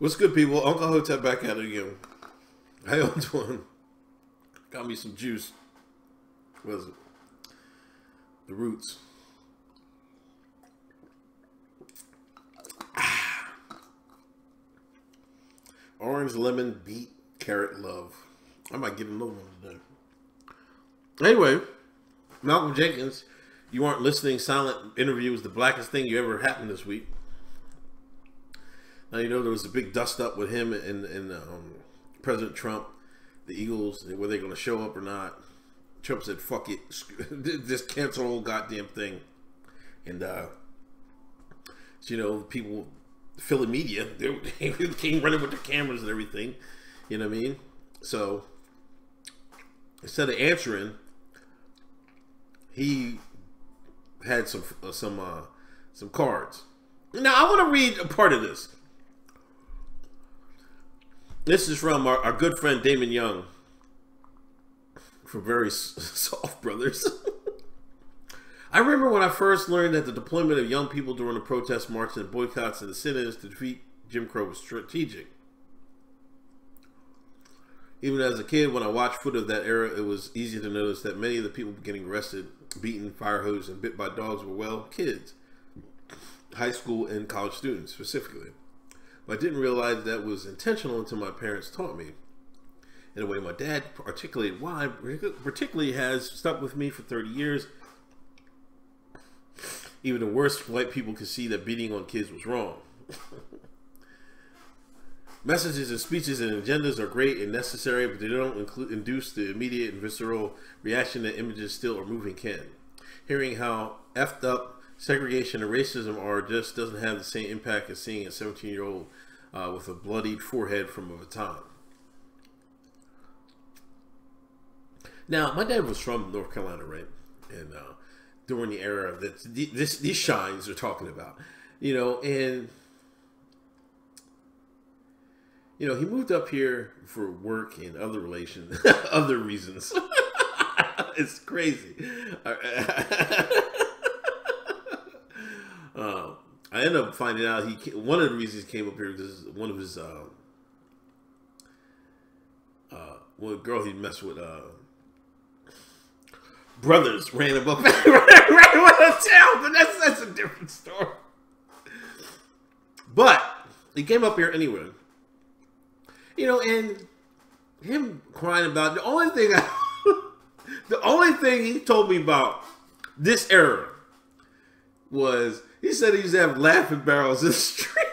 What's good, people? Uncle Hotep back at it again. How y'all doing? Got me some juice. What is it? The Roots. Orange, lemon, beet, carrot, love. I might get another one today. Anyway, Malcolm Jenkins, you aren't listening. Silent interview was the blackest thing you ever happened this week. Now, you know, there was a big dust up with him and President Trump, the Eagles, were they going to show up or not? Trump said, fuck it, just cancel the whole goddamn thing. And, you know, people, Philly media, they came running with the cameras and everything. You know what I mean? So, instead of answering, he had some cards. Now, I want to read a part of this. This is from our good friend Damon Young from Very Soft Brothers. I remember when I first learned that the deployment of young people during the protest marches and boycotts and the sit-ins to defeat Jim Crow was strategic. Even as a kid, when I watched footage of that era, it was easy to notice that many of the people getting arrested, beaten, fire hosed, and bit by dogs were, well, kids. High school and college students, specifically. But I didn't realize that was intentional until my parents taught me. In a way, my dad articulated why, particularly has stuck with me for 30 years. Even the worst white people could see that beating on kids was wrong. Messages and speeches and agendas are great and necessary, but they don't induce the immediate and visceral reaction that images still or moving can. Hearing how effed up segregation and racism are just doesn't have the same impact as seeing a 17-year-old with a bloodied forehead from a baton. Now, my dad was from North Carolina, right? And during the era that these shines are talking about, you know, and you know, he moved up here for work and other relations, other reasons. It's crazy. I ended up finding out one of the reasons he came up here because one of his one girl he messed with brothers ran him up right with town, but that's a different story. But he came up here anyway, you know, and him crying about the only thing he told me about this era was. He said he used to have laughing barrels in the street.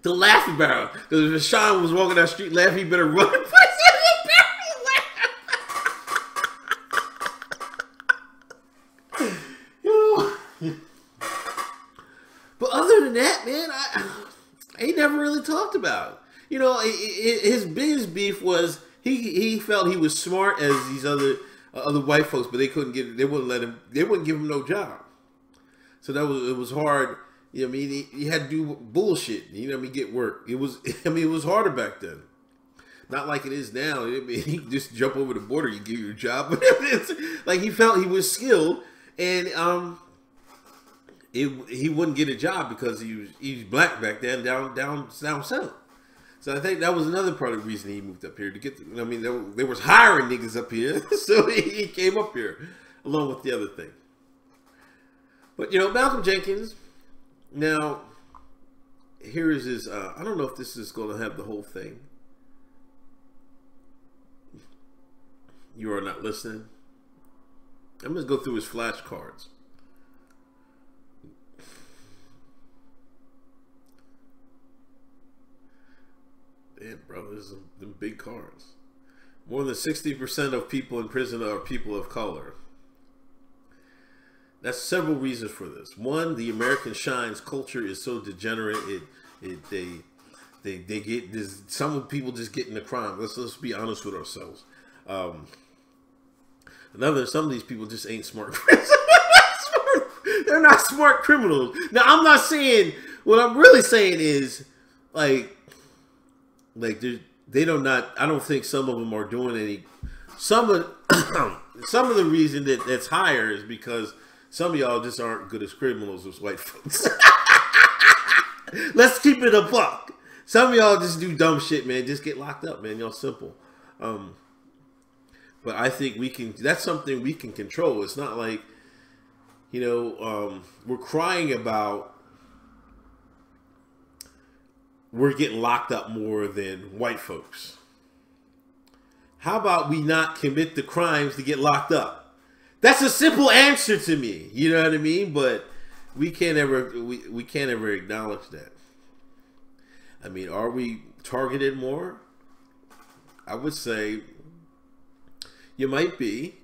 The laughing barrel. Because if Sean was walking down the street laughing, he better run and place in. But other than that, man, I ain't never really talked about it. You know, his biggest beef was he felt he was smart as these other white folks, but they wouldn't give him no job. So it was hard. You know what I mean? He had to do bullshit. You know what I mean? Get work. It was harder back then. Not like it is now. I mean, he just jump over the border, you give you a job. But it's like he felt he was skilled, and he wouldn't get a job because he was black back then down south. So I think that was another part of the reason he moved up here to get. I mean, they was hiring niggas up here, so he came up here along with the other thing. But you know, Malcolm Jenkins. Now, here is his. I don't know if this is going to have the whole thing. You are not listening. I'm going to go through his flashcards. Damn, bro, this is them big cards. More than 60% of people in prison are people of color. That's several reasons for this. One, the American Shines culture is so degenerate. They get this. Some people just get into crime. Let's be honest with ourselves. Some of these people just ain't smart. They're not smart criminals. Now, I'm not saying. What I'm really saying is like they don't not. I don't think some of them are doing any. Some of the reason that's higher is because Some of y'all just aren't good as criminals as white folks. Let's keep it a buck. Some of y'all just do dumb shit, man. Just get locked up, man. Y'all simple. But I think we can. That's something we can control. It's not like, we're crying about we're getting locked up more than white folks. How about we not commit the crimes to get locked up? That's a simple answer to me. You know what I mean? But we can't ever acknowledge that. I mean, are we targeted more? I would say you might be.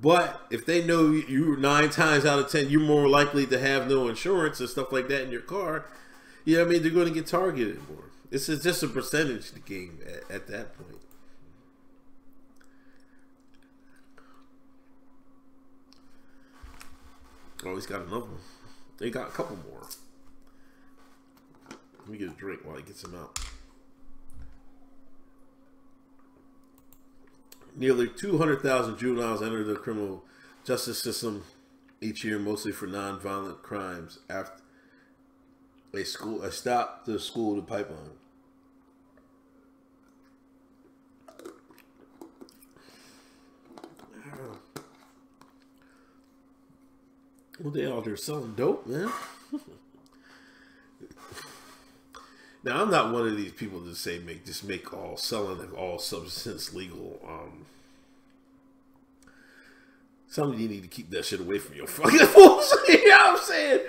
But if they know you 9 times out of 10, you're more likely to have no insurance and stuff like that in your car, you know what I mean? They're going to get targeted more. This is just a percentage game at that point. Oh, he's got another one. They got a couple more. Let me get a drink while he gets him out. Nearly 200,000 juveniles enter the criminal justice system each year, mostly for non-violent crimes. After a stop the school to pipeline. Well, they out there selling dope, man. Now, I'm not one of these people that say make all selling of all substance legal. Some of you need to keep that shit away from your fucking fools. You know what I'm saying?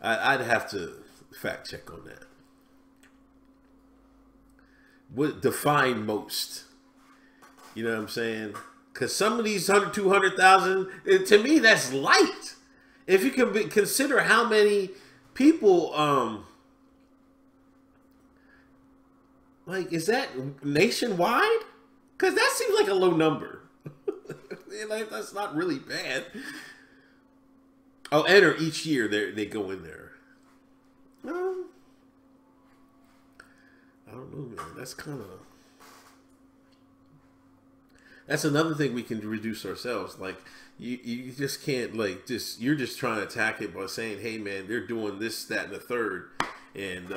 I'd have to fact check on that. What define most? You know what I'm saying? Because some of these 200,000, to me, that's light. If you can consider how many people, is that nationwide? Because that seems like a low number. That's not really bad. Oh, enter each year they go in there. I don't know, man. That's another thing we can reduce ourselves. Like you just can't you're just trying to attack it by saying, hey man, they're doing this, that, and the third, and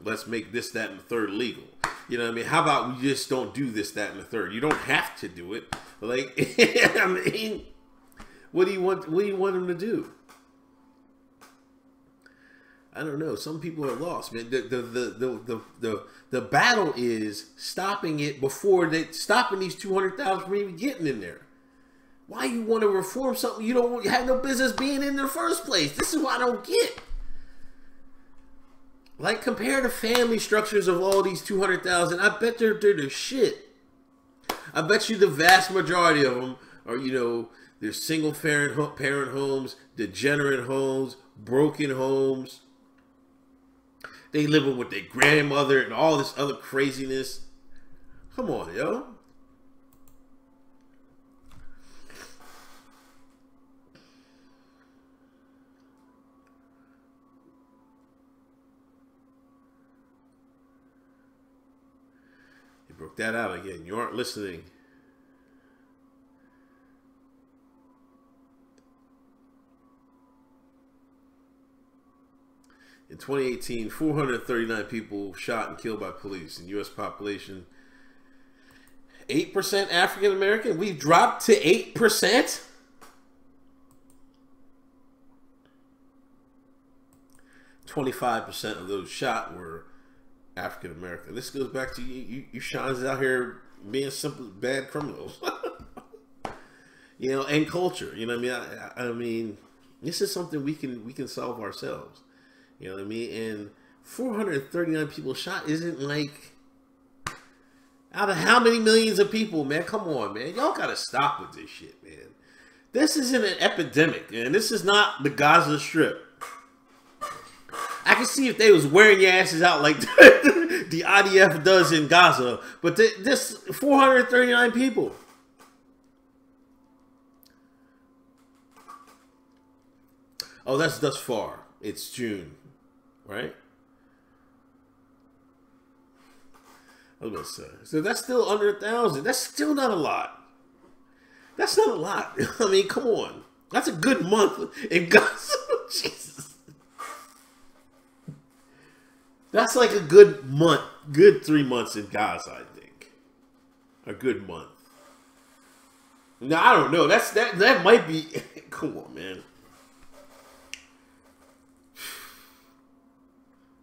let's make this, that, and the third legal. You know what I mean? How about we just don't do this, that, and the third? You don't have to do it. I mean, what do you want them to do? I don't know. Some people are lost, man. The battle is stopping it before stopping these 200,000 from even getting in there. Why you want to reform something you don't have no business being in the first place? This is what I don't get. Compare the family structures of all these 200,000. I bet they're the shit. I bet you the vast majority of them are, they're single parent homes, degenerate homes, broken homes. They living with their grandmother and all this other craziness. Come on, yo. You broke that out again. You aren't listening. In 2018, 439 people shot and killed by police in U.S. population. 8% African American? We've dropped to 8%? .25% of those shot were African American. This goes back to you shines out here being simple bad criminals. And culture. You know what I mean? I mean, this is something we can solve ourselves. You know what I mean? And 439 people shot isn't out of how many millions of people, man? Come on, man. Y'all got to stop with this shit, man. This isn't an epidemic, and this is not the Gaza Strip. I can see if they was wearing your asses out like the IDF does in Gaza, but this 439 people. Oh, that's thus far. It's June. Right? I was going to say. So that's still under 1,000. That's still not a lot. That's not a lot. I mean, come on. That's a good month in Gaza. Jesus. That's like a good month. Good 3 months in Gaza, I think. A good month. Now, I don't know. That might be... Come on, man.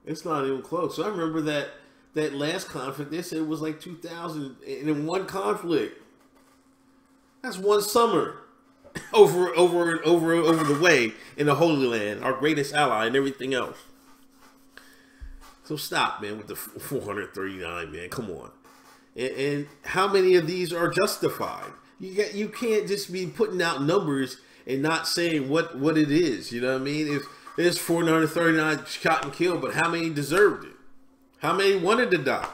It's not even close. So I remember that last conflict, they said it was like 2,000 in one conflict. That's one summer over the way in the Holy Land, our greatest ally, and everything else. So stop, man, with the 439, man. Come on. And how many of these are justified? You can't just be putting out numbers and not saying what it is. You know what I mean? If there's 439 shot and killed, but how many deserved it? How many wanted to die?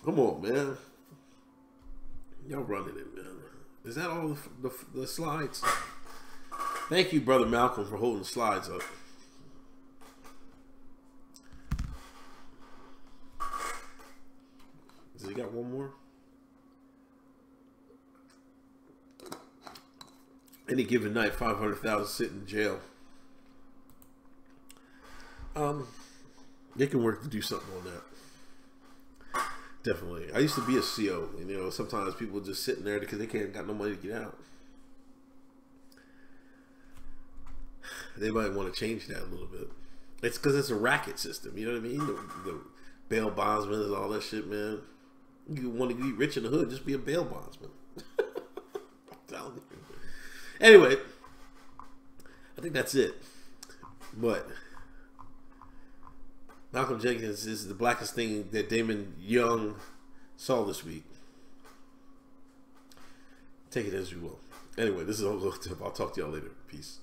Come on, man. Y'all running it, man. Is that all the slides? Thank you, Brother Malcolm, for holding the slides up. Has he got one more? Any given night, 500,000 sit in jail. They can work to do something on that. Definitely. I used to be a CO. And, you know, sometimes people just sitting there because they can't got no money to get out. They might want to change that a little bit. It's because it's a racket system. You know what I mean? The bail bondsman and all that shit, man. You want to be rich in the hood, just be a bail bondsman. I'm telling you. Anyway, I think that's it. But Malcolm Jenkins is the blackest thing that Damon Young saw this week. Take it as you will. Anyway, this is all. I'll talk to y'all later. Peace.